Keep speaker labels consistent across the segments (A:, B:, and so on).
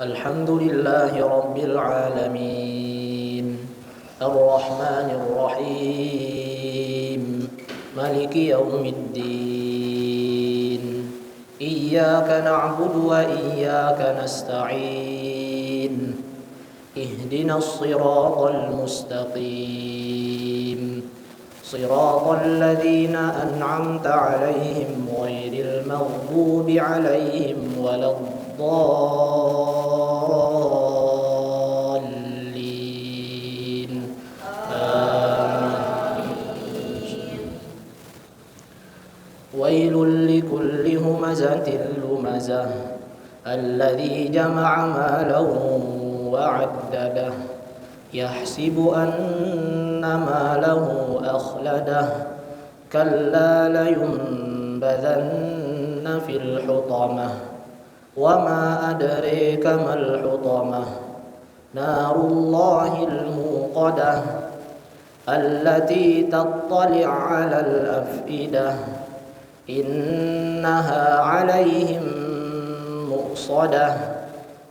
A: الحمد لله رب العالمين الرحمن الرحيم مالك يوم الدين إياك نعبد وإياك نستعين اهدنا الصراط المستقيم صراط الذين أنعمت عليهم غير المغضوب عليهم ولا الضالين آمين. ويل لكل همزة لمزة الذي جمع مالا وعدده يحسب أن ماله أخلده كلا لينبذن في الحطمة وما أدريك ما الحطمة نار الله الموقدة التي تطلع على الأفئدة إنها عليهم مؤصدة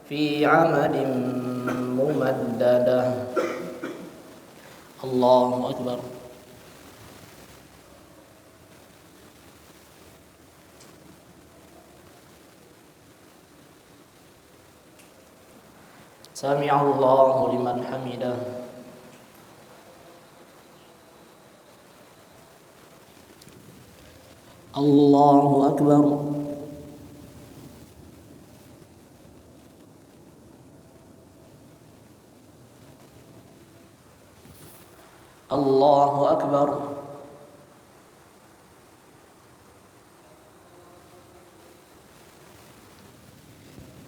A: في عمد ممددة. الله أكبر. سمع الله لمن حمده. الله أكبر. الله أكبر.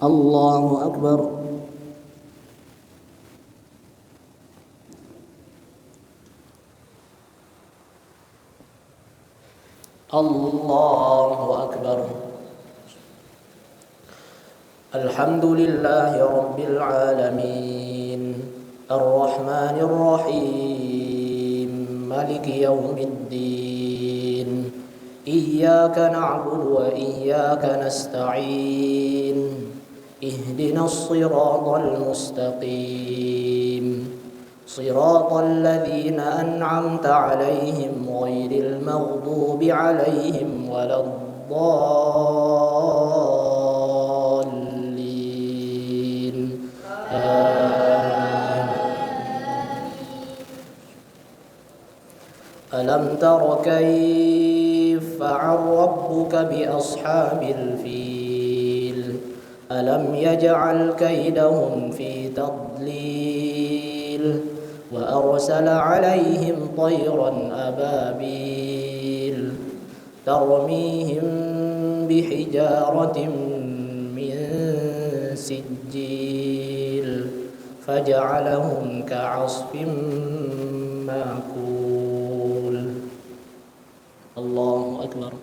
A: الله أكبر. الله أكبر. الحمد لله رب العالمين الرحمن الرحيم مالك يوم الدين إياك نعبد وإياك نستعين اهدنا الصراط المستقيم صراط الذين أنعمت عليهم غير المغضوب عليهم ولا الضالين آمين. ألم تر كيف فعل ربك بأصحاب الفيل ألم يجعل كيدهم في تضليل وأرسل عليهم طيرا أبابيل ترميهم بحجارة من سجيل فجعلهم كعصف مأكول. الله أكبر.